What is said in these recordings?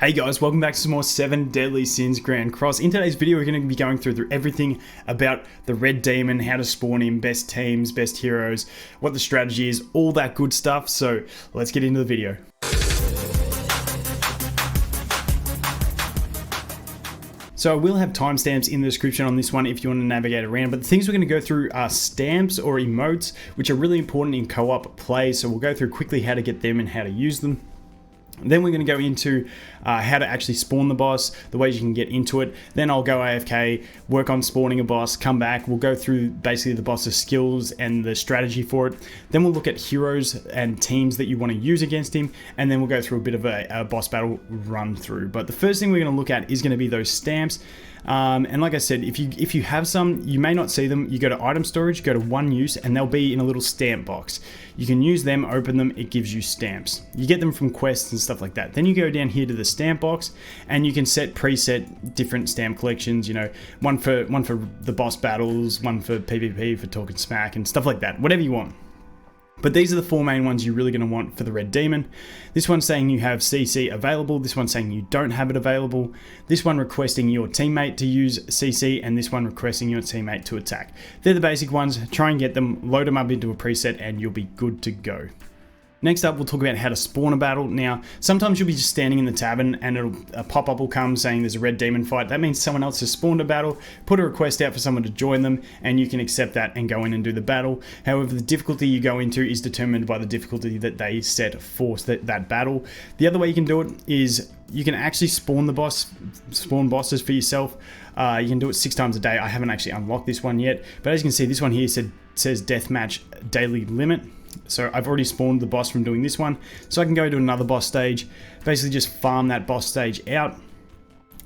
Hey guys, welcome back to some more 7 Deadly Sins Grand Cross. In today's video, we're going to be going through everything about the Red Demon, how to spawn him, best teams, best heroes, what the strategy is, all that good stuff. So let's get into the video. So I will have timestamps in the description on this one if you want to navigate around, but the things we're going to go through are stamps or emotes, which are really important in co-op play. So we'll go through quickly how to get them and how to use them. Then we're going to go into how to actually spawn the boss, the ways you can get into it. Then I'll go AFK, work on spawning a boss, come back. We'll go through basically the boss's skills and the strategy for it. Then we'll look at heroes and teams that you want to use against him. And then we'll go through a bit of a boss battle run through. But the first thing we're going to look at is going to be those stamps. And like I said, if you have some, you may not see them. You go to item storage, go to one use, and they'll be in a little stamp box. You can use them, open them, it gives you stamps. You get them from quests and stuff like that. Then you go down here to the stamp box and you can preset different stamp collections, you know, one for the boss battles, one for PvP, for talking smack and stuff like that, whatever you want. But these are the 4 main ones you're really going to want for the Red Demon. This one's saying you have CC available. This one's saying you don't have it available. This one requesting your teammate to use CC, and this one requesting your teammate to attack. They're the basic ones. Try and get them, load them up into a preset, and you'll be good to go. Next up, we'll talk about how to spawn a battle. Now, sometimes you'll be just standing in the tavern and a pop-up will come saying there's a Red Demon fight. That means someone else has spawned a battle, put a request out for someone to join them, and you can accept that and go in and do the battle. However, the difficulty you go into is determined by the difficulty that they set for that battle. The other way you can do it is you can actually spawn bosses for yourself. You can do it 6 times a day. I haven't actually unlocked this one yet, but as you can see, this one here says deathmatch daily limit. So I've already spawned the boss from doing this one, so I can go to another boss stage, basically just farm that boss stage out.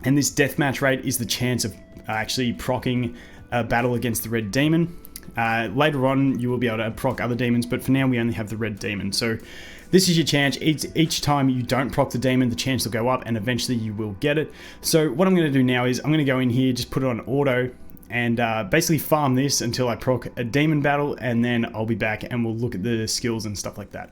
And this deathmatch rate is the chance of actually proccing a battle against the Red Demon. Later on you will be able to proc other demons, but for now we only have the Red Demon. So this is your chance. Each time you don't proc the demon, the chance will go up and eventually you will get it. So what I'm going to do now is I'm going to go in here, just put it on auto, and basically farm this until I proc a demon battle, and then I'll be back and we'll look at the skills and stuff like that.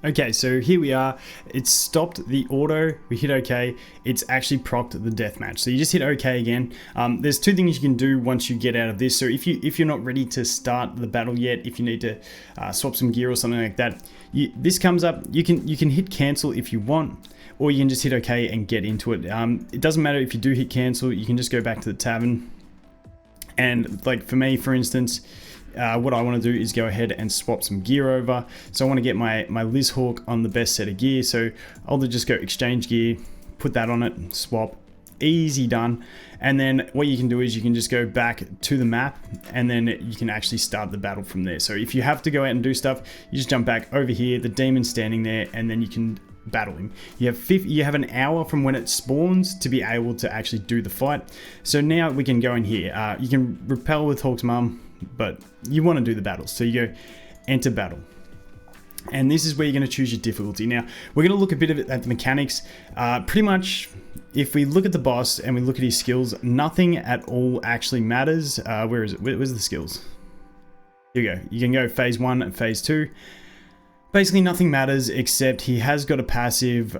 Okay, so here we are. It's stopped the auto. We hit OK. It's actually procced the deathmatch. So you just hit OK again. There's 2 things you can do once you get out of this. So if you're not ready to start the battle yet, if you need to swap some gear or something like that, this comes up. You can hit cancel if you want, or you can just hit OK and get into it. It doesn't matter if you do hit cancel. You can just go back to the tavern. And like for me, for instance, what I want to do is go ahead and swap some gear over. So I want to get my Liz Hawk on the best set of gear. So I'll just go exchange gear, put that on it, swap, easy done. And then what you can do is you can just go back to the map and then you can actually start the battle from there. So if you have to go out and do stuff, you just jump back over here, the demon's standing there, and then you can battle him. You have an hour from when it spawns to be able to actually do the fight. So now we can go in here. You can repel with Hawk's mum, but you want to do the battle. So you go enter battle. And this is where you're going to choose your difficulty. Now, we're going to look a bit at the mechanics. Pretty much, if we look at the boss and we look at his skills, nothing at all actually matters. Where is it? Where's the skills? Here we go. You can go phase 1 and phase 2. Basically nothing matters except he has got a passive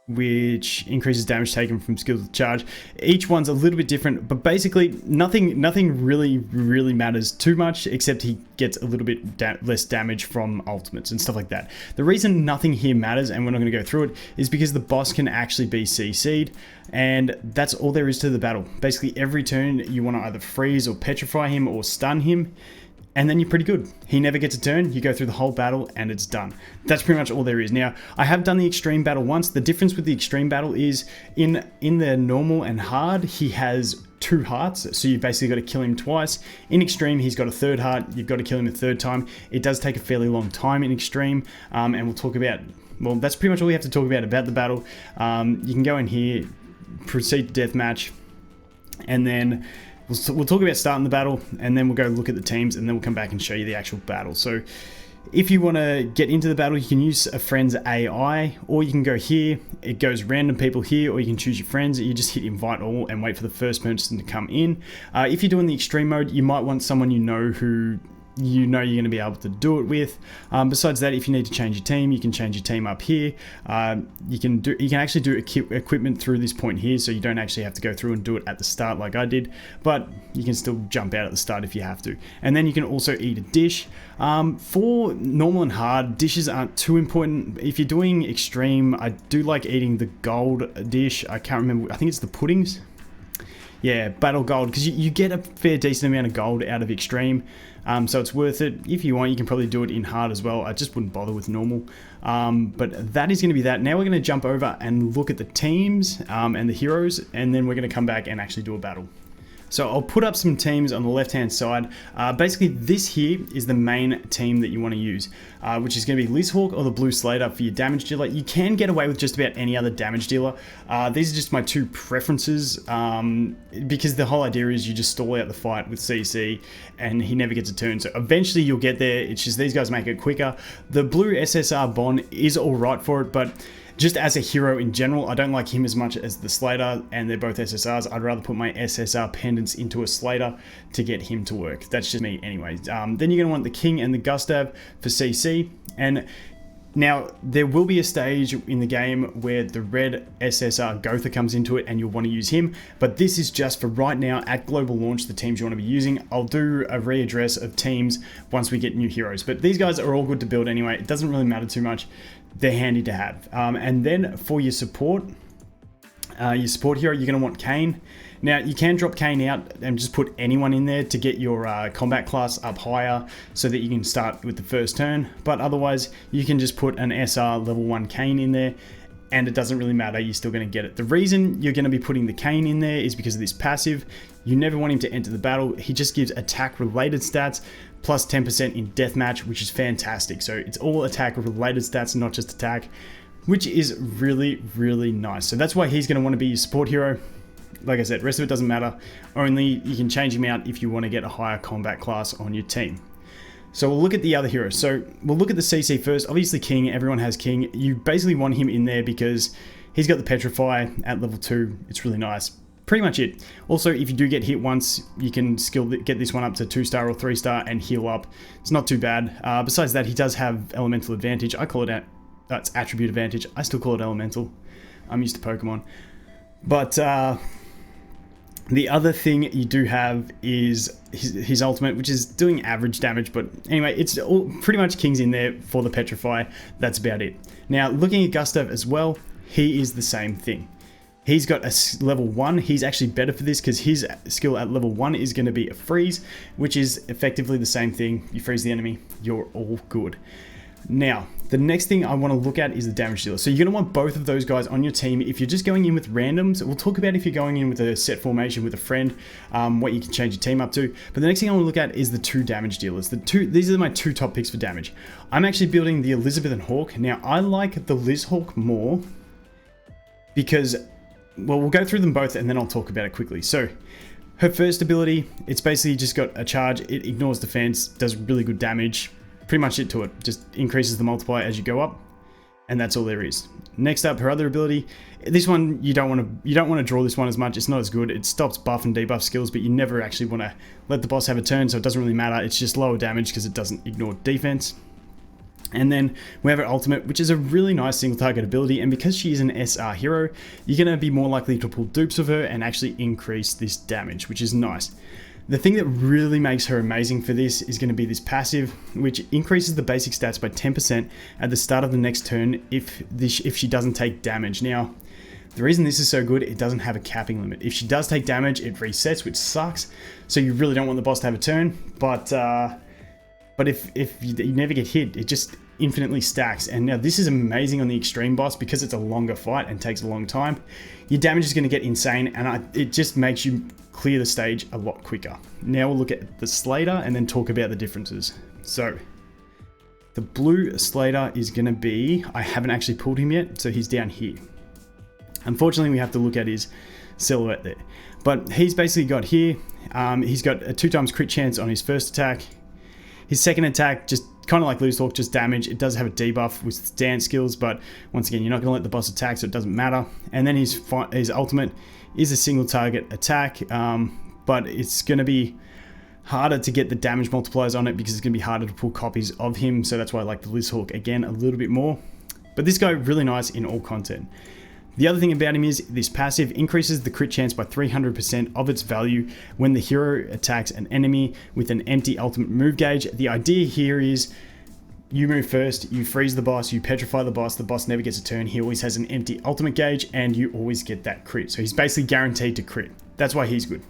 which increases damage taken from skills with charge. Each one's a little bit different, but basically nothing really matters too much except he gets a little bit less damage from ultimates and stuff like that. The reason nothing here matters, and we're not going to go through it, is because the boss can actually be CC'd, and that's all there is to the battle. Basically every turn you want to either freeze or petrify him or stun him, and then you're pretty good. He never gets a turn, you go through the whole battle and it's done. That's pretty much all there is. Now, I have done the extreme battle once. The difference with the extreme battle is in the normal and hard, he has 2 hearts, so you've basically got to kill him twice. In extreme, he's got a 3rd heart, you've got to kill him a 3rd time. It does take a fairly long time in extreme, and we'll talk about, well, that's pretty much all we have to talk about the battle. You can go in here, proceed to deathmatch, and then we'll talk about starting the battle, and then we'll go look at the teams, and then we'll come back and show you the actual battle. So if you want to get into the battle, you can use a friend's AI, or you can go here. It goes random people here, or you can choose your friends. You just hit invite all and wait for the first person to come in. If you're doing the extreme mode, you might want someone you know who you know you're going to be able to do it with. Besides that, if you need to change your team, you can change your team up here. You can actually do equipment through this point here, so you don't actually have to go through and do it at the start like I did, but you can still jump out at the start if you have to. And then you can also eat a dish. For normal and hard, dishes aren't too important. If you're doing extreme, I do like eating the gold dish. I can't remember, I think it's the puddings. Yeah, battle gold, because you get a fair decent amount of gold out of extreme, so it's worth it. If you want, you can probably do it in hard as well. I just wouldn't bother with normal. But that is going to be that. Now we're going to jump over and look at the teams and the heroes, and then we're going to come back and actually do a battle. So I'll put up some teams on the left hand side. Basically this here is the main team that you want to use, which is going to be Lizhawk or the Blue Slater for your damage dealer. You can get away with just about any other damage dealer. These are just my two preferences, because the whole idea is you just stall out the fight with CC and he never gets a turn. So eventually you'll get there. It's just these guys make it quicker. The blue SSR Bond is all right for it, but just as a hero in general, I don't like him as much as the Slater, and they're both SSRs. I'd rather put my SSR pendants into a Slater to get him to work. That's just me anyway. Then you're going to want the King and the Gustav for CC. And now there will be a stage in the game where the red SSR Gotha comes into it and you'll want to use him. But this is just for right now at global launch, the teams you want to be using. I'll do a readdress of teams once we get new heroes. But these guys are all good to build anyway. It doesn't really matter too much. They're handy to have. And then for your support hero, you're going to want Kane. Now you can drop Kane out and just put anyone in there to get your combat class up higher so that you can start with the first turn. But otherwise you can just put an SR level 1 Kane in there and it doesn't really matter, you're still going to get it. The reason you're going to be putting the Kane in there is because of this passive. You never want him to enter the battle. He just gives attack related stats plus 10% in deathmatch, which is fantastic. So it's all attack related stats, not just attack, which is really, really nice. So that's why he's going to want to be your support hero. Like I said, rest of it doesn't matter. Only you can change him out if you want to get a higher combat class on your team. So we'll look at the other heroes. So we'll look at the CC first. Obviously King, everyone has King. You basically want him in there because he's got the Petrify at level 2. It's really nice. Pretty much it. Also, if you do get hit once, you can get this one up to 2-star or 3-star and heal up. It's not too bad. Besides that, he does have elemental advantage. I call it that's attribute advantage. I still call it elemental. I'm used to Pokemon. But the other thing you do have is his ultimate, which is doing average damage. But anyway, it's all pretty much King's in there for the Petrify. That's about it. Now, looking at Gustav as well, he is the same thing. He's got a level 1. He's actually better for this because his skill at level 1 is going to be a freeze, which is effectively the same thing. You freeze the enemy, you're all good. Now, the next thing I want to look at is the damage dealer. So you're going to want both of those guys on your team. If you're just going in with randoms, we'll talk about if you're going in with a set formation with a friend, what you can change your team up to. But the next thing I want to look at is the 2 damage dealers. These are my 2 top picks for damage. I'm actually building the Elizabethan Hawk. Now, I like the Lizhawk more because, well, we'll go through them both and then I'll talk about it quickly. So her first ability, it's basically just got a charge. It ignores defense, does really good damage. Pretty much it to it. Just increases the multiplier as you go up, and that's all there is. Next up, her other ability. This one you don't want to draw this one as much. It's not as good. It stops buff and debuff skills, but you never actually want to let the boss have a turn, so it doesn't really matter. It's just lower damage because it doesn't ignore defense. And then we have her ultimate, which is a really nice single target ability, and because she is an SR hero, you're going to be more likely to pull dupes of her and actually increase this damage, which is nice. The thing that really makes her amazing for this is going to be this passive, which increases the basic stats by 10% at the start of the next turn if she doesn't take damage. Now, the reason this is so good, it doesn't have a capping limit. If she does take damage, it resets, which sucks, so you really don't want the boss to have a turn, but if you never get hit, it just infinitely stacks. And now this is amazing on the extreme boss because it's a longer fight and takes a long time. Your damage is going to get insane, and it just makes you clear the stage a lot quicker. Now we'll look at the Slater and then talk about the differences. So the blue Slater is going to be, I haven't actually pulled him yet, so he's down here. Unfortunately, we have to look at his silhouette there, but he's basically got here, he's got a 2x crit chance on his first attack. His second attack, just kind of like Lizhawk, just damage. It does have a debuff with dance skills, but once again, you're not going to let the boss attack, so it doesn't matter. And then his ultimate is a single target attack, but it's going to be harder to get the damage multipliers on it because it's going to be harder to pull copies of him. So that's why I like the Lizhawk again a little bit more. But this guy, really nice in all content. The other thing about him is this passive increases the crit chance by 300% of its value when the hero attacks an enemy with an empty ultimate move gauge. The idea here is you move first, you freeze the boss, you petrify the boss never gets a turn, he always has an empty ultimate gauge, and you always get that crit. So he's basically guaranteed to crit. That's why he's good.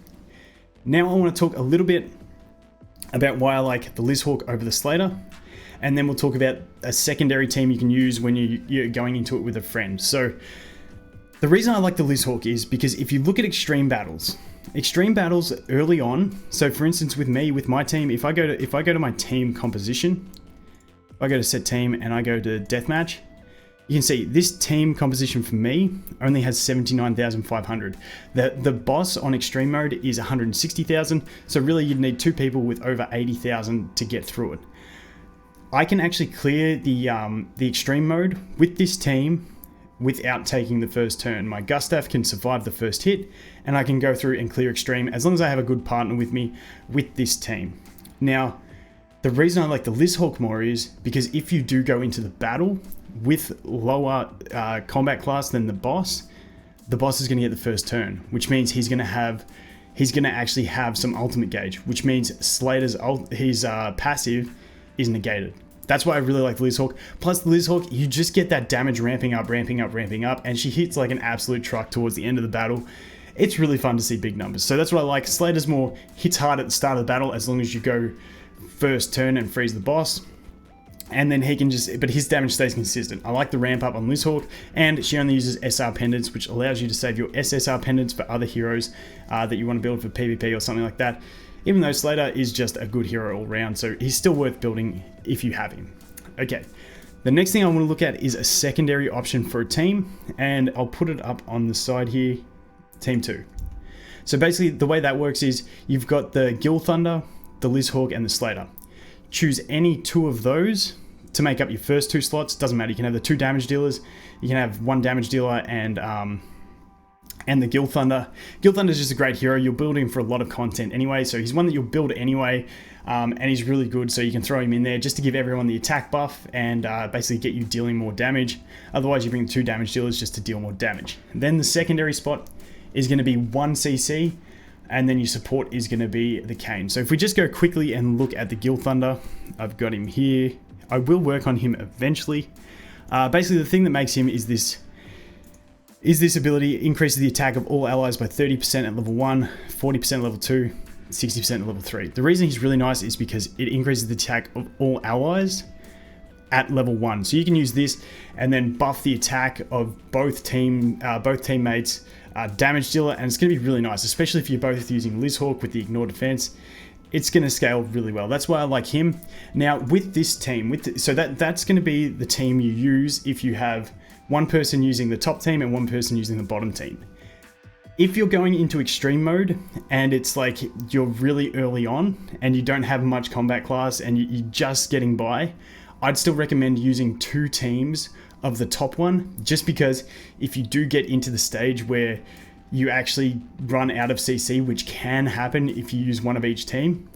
Now I want to talk a little bit about why I like the Lizhawk over the Slater, and then we'll talk about a secondary team you can use when you're going into it with a friend. So the reason I like the Lizhawk is because if you look at extreme battles early on, so for instance with me, with my team, if I go to my team composition, if I go to set team and I go to deathmatch, you can see this team composition for me only has 79,500. The boss on extreme mode is 160,000, so really you'd need 2 people with over 80,000 to get through it. I can actually clear the extreme mode with this team without taking the first turn. My Gustav can survive the first hit, and I can go through and clear extreme as long as I have a good partner with me with this team. Now, the reason I like the Lizhawk more is because if you do go into the battle with lower combat class than the boss is going to get the first turn, which means he's going to actually have some ultimate gauge, which means Slater's passive is negated. That's why I really like the Lizhawk. Plus the Lizhawk, you just get that damage ramping up, and she hits like an absolute truck towards the end of the battle. It's really fun to see big numbers. So that's what I like. Slater's more hits hard at the start of the battle as long as you go first turn and freeze the boss. And then he can but his damage stays consistent. I like the ramp up on Lizhawk, and she only uses SR pendants, which allows you to save your SSR pendants for other heroes that you want to build for PvP or something like that. Even though Slater is just a good hero all round, so he's still worth building if you have him. Okay, the next thing I want to look at is a secondary option for a team, and I'll put it up on the side here, Team 2. So basically the way that works is you've got the Gil Thunder, the Lizhawk, and the Slater. Choose any 2 of those to make up your first 2 slots. Doesn't matter, you can have the 2 damage dealers, you can have 1 damage dealer, and the Gil Thunder. Gil Thunder is just a great hero. You'll build him for a lot of content anyway, so he's one that you'll build anyway, and he's really good, so you can throw him in there just to give everyone the attack buff and basically get you dealing more damage. Otherwise, you bring 2 damage dealers just to deal more damage. Then the secondary spot is going to be 1 CC, and then your support is going to be the Kane. So if we just go quickly and look at the Gil Thunder, I've got him here. I will work on him eventually. Basically, the thing that makes him is this ability increases the attack of all allies by 30% at level 1, 40% at level 2, 60% at level 3. The reason he's really nice is because it increases the attack of all allies at level 1. So you can use this and then buff the attack of both teammates' damage dealer, and it's going to be really nice, especially if you're both using Lizhawk with the ignore defense. It's going to scale really well. That's why I like him. Now with this team, so that's going to be the team you use if you have 1 person using the top team and 1 person using the bottom team. If you're going into extreme mode and it's like you're really early on and you don't have much combat class and you're just getting by, I'd still recommend using 2 teams of the top one, just because if you do get into the stage where you actually run out of CC, which can happen if you use 1 of each team,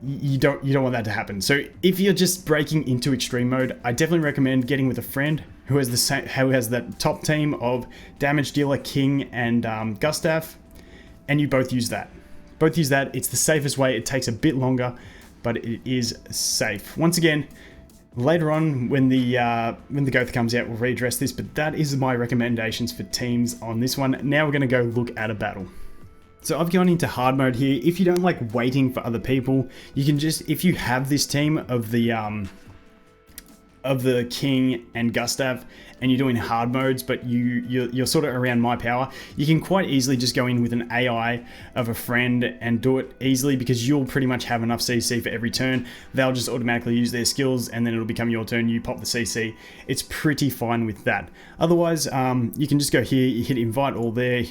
you don't want that to happen. So if you're just breaking into extreme mode, I definitely recommend getting with a friend who has that top team of damage dealer, King, and Gustav, and you both use that. It's the safest way. It takes a bit longer, but it is safe. Once again, later on when the Gotha comes out, we'll readdress this, but that is my recommendations for teams on this one. Now we're going to go look at a battle. So I've gone into hard mode here. If you don't like waiting for other people, you can just, if you have this team of the King and Gustav, and you're doing hard modes, but you're sort of around my power, you can quite easily just go in with an AI of a friend and do it easily, because you'll pretty much have enough CC for every turn. They'll just automatically use their skills, and then it'll become your turn. You pop the CC. It's pretty fine with that. Otherwise, you can just go here, you hit invite all there,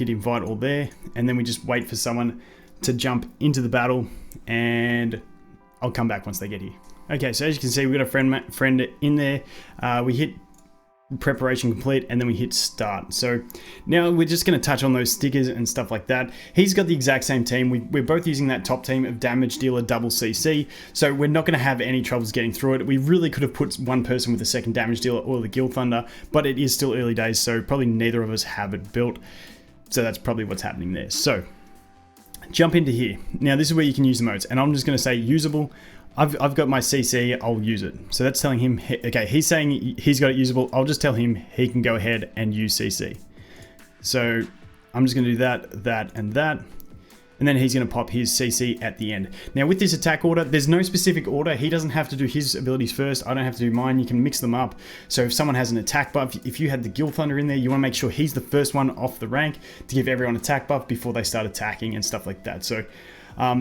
and then we just wait for someone to jump into the battle, and I'll come back once they get here. Okay, so as you can see, we've got a friend in there. We hit preparation complete, and then we hit start. So now we're just going to touch on those stickers and stuff like that. He's got the exact same team. We're both using that top team of damage dealer double CC, so we're not going to have any troubles getting through it. We really could have put one person with the second damage dealer or the Guild Thunder, but it is still early days, so probably neither of us have it built. So that's probably what's happening there. So jump into here. Now this is where you can use the modes, and I'm just going to say usable. I've got my CC, I'll use it. So that's telling him, okay, he's saying he's got it usable. I'll just tell him he can go ahead and use CC. So I'm just gonna do that, that, and that. And then he's gonna pop his CC at the end. Now with this attack order, there's no specific order. He doesn't have to do his abilities first. I don't have to do mine. You can mix them up. So if someone has an attack buff, if you had the Guild Thunder in there, you wanna make sure he's the first one off the rank to give everyone attack buff before they start attacking and stuff like that. So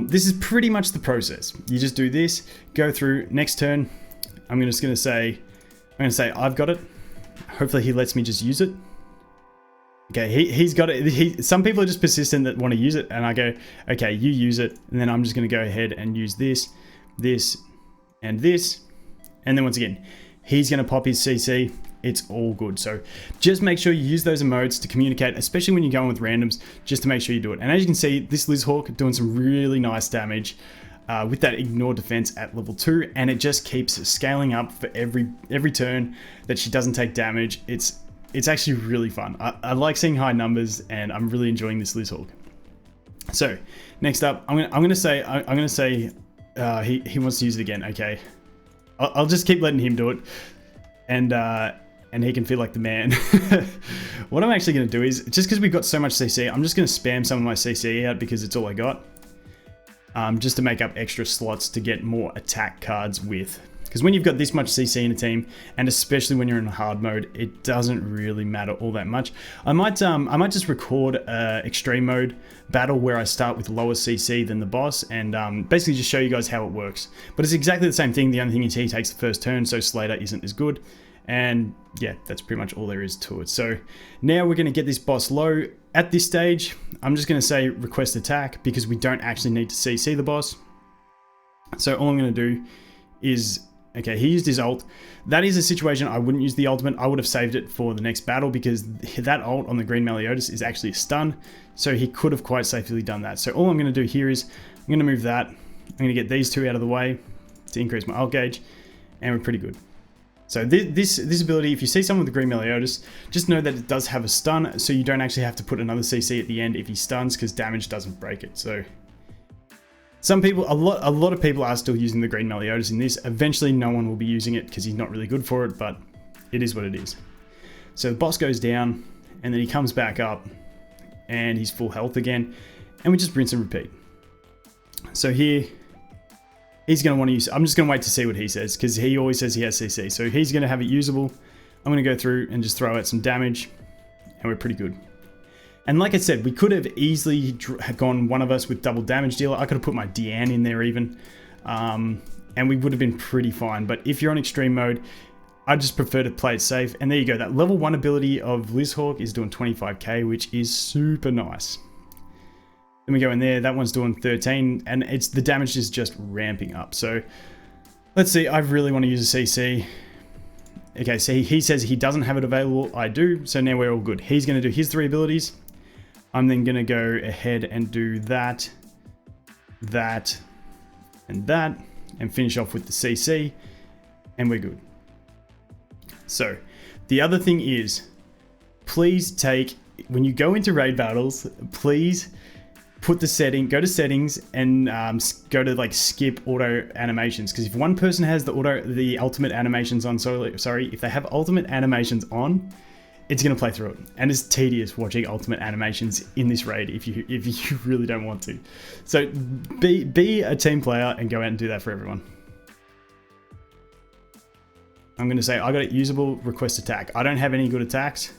this is pretty much the process. You just do this, go through, next turn, I'm just gonna say I've got it. Hopefully he lets me just use it. Okay, he's got it. Some people are just persistent that want to use it, and I go, okay, you use it, and then I'm just gonna go ahead and use this, this, and this, and then once again, he's gonna pop his CC. It's all good. So just make sure you use those emotes to communicate, especially when you're going with randoms, just to make sure you do it. And as you can see, this Lizhawk doing some really nice damage with that ignore defense at level 2, and it just keeps scaling up for every turn that she doesn't take damage. It's actually really fun. I like seeing high numbers, and I'm really enjoying this Lizhawk. So next up, I'm gonna say he wants to use it again. Okay, I'll just keep letting him do it, and he can feel like the man. What I'm actually going to do is, just because we've got so much CC, I'm just going to spam some of my CC out because it's all I got. Just to make up extra slots to get more attack cards with. Because when you've got this much CC in a team, and especially when you're in hard mode, it doesn't really matter all that much. I might just record an extreme mode battle where I start with lower CC than the boss, and basically just show you guys how it works. But it's exactly the same thing. The only thing is he takes the first turn, so Slater isn't as good. And yeah, that's pretty much all there is to it. So now we're going to get this boss low. At this stage, I'm just going to say request attack because we don't actually need to CC the boss. So all I'm going to do is, okay, he used his ult. That is a situation I wouldn't use the ultimate. I would have saved it for the next battle because that ult on the green Meliodas is actually a stun. So he could have quite safely done that. So all I'm going to do here is I'm going to move that. I'm going to get these two out of the way to increase my ult gauge, and we're pretty good. So this ability, if you see someone with the green Meliodas, just know that it does have a stun, so you don't actually have to put another CC at the end if he stuns, because damage doesn't break it. So some people, a lot of people are still using the green Meliodas in this. Eventually no one will be using it because he's not really good for it, but it is what it is. So the boss goes down, and then he comes back up, and he's full health again, and we just rinse and repeat. So here, he's going to want to use, I'm just going to wait to see what he says, because he always says he has CC. So he's going to have it usable. I'm going to go through and just throw out some damage, and we're pretty good. And like I said, we could have easily gone one of us with double damage dealer. I could have put my Deanne in there even, and we would have been pretty fine. But if you're on extreme mode, I just prefer to play it safe. And there you go. That level 1 ability of Lizhawk is doing 25k, which is super nice. Then we go in there, that one's doing 13, and the damage is just ramping up. So let's see, I really want to use a CC. Okay, so he says he doesn't have it available, I do, so now we're all good. He's going to do his 3 abilities. I'm then going to go ahead and do that, that, and that, and finish off with the CC, and we're good. So the other thing is, please take, when you go into raid battles, please put the setting, go to settings, and go to like skip auto animations, because if one person has the ultimate animations on, if they have ultimate animations on, it's going to play through it, and it's tedious watching ultimate animations in this raid if you really don't want to. So be a team player and go out and do that for everyone. I'm going to say I got it usable, request attack. I don't have any good attacks,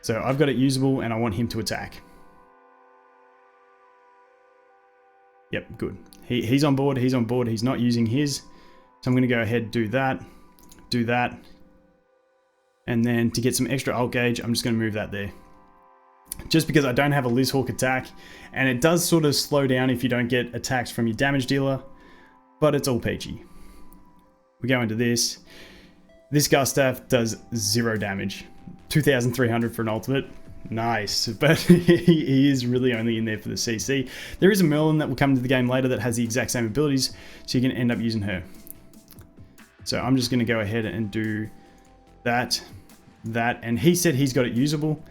so I've got it usable and I want him to attack. Yep, good. He's on board, he's not using his. So I'm going to go ahead, do that. And then to get some extra ult gauge, I'm just going to move that there. Just because I don't have a Lizhawk attack, and it does sort of slow down if you don't get attacks from your damage dealer, but it's all peachy. We go into this. This Gustav does 0 damage. 2,300 for an ultimate. Nice, but he is really only in there for the CC. There is a Merlin that will come into the game later that has the exact same abilities, so you can end up using her. So I'm just going to go ahead and do that, and he said he's got it usable.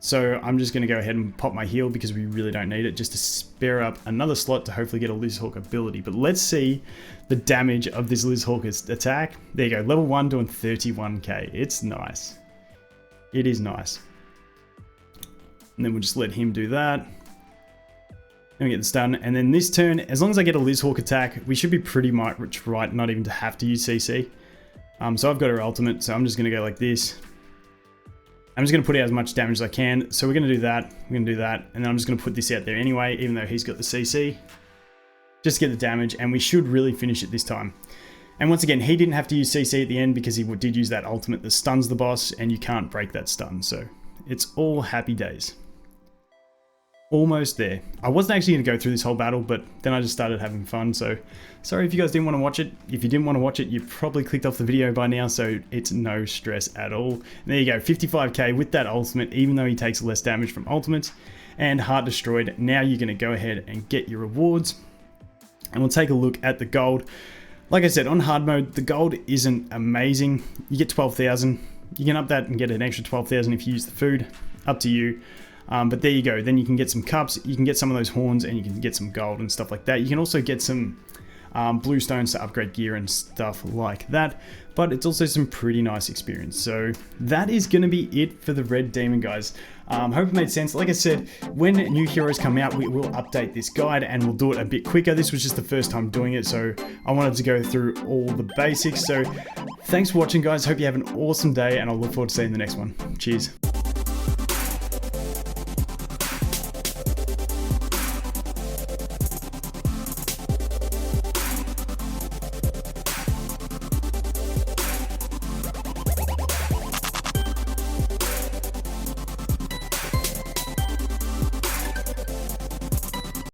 So I'm just going to go ahead and pop my heal because we really don't need it, just to spare up another slot to hopefully get a Lizhawk ability. But let's see the damage of this Lizhawk attack. There you go, level 1 doing 31k. It's nice. It is nice. And then we'll just let him do that. And we get this done. And then this turn, as long as I get a Lizhawk attack, we should be pretty much right not even to have to use CC. So I've got her ultimate, so I'm just going to go like this. I'm just going to put out as much damage as I can. So we're going to do that. We're going to do that. And then I'm just going to put this out there anyway, even though he's got the CC. Just to get the damage, and we should really finish it this time. And once again, he didn't have to use CC at the end because he did use that ultimate that stuns the boss, and you can't break that stun. So it's all happy days. Almost there. I wasn't actually going to go through this whole battle, but then I just started having fun. So sorry if you guys didn't want to watch it. If you didn't want to watch it, you probably clicked off the video by now, so it's no stress at all. And there you go, 55k with that ultimate, even though he takes less damage from ultimates. And heart destroyed. Now you're going to go ahead and get your rewards. And we'll take a look at the gold. Like I said, on hard mode, the gold isn't amazing. You get 12,000. You can up that and get an extra 12,000 if you use the food. Up to you. But there you go. Then you can get some cups, you can get some of those horns, and you can get some gold and stuff like that. You can also get some blue stones to upgrade gear and stuff like that. But it's also some pretty nice experience. So that is going to be it for the Red Demon, guys. Hope it made sense. Like I said, when new heroes come out, we will update this guide and we'll do it a bit quicker. This was just the first time doing it, so I wanted to go through all the basics. So thanks for watching, guys. Hope you have an awesome day, and I'll look forward to seeing the next one. Cheers.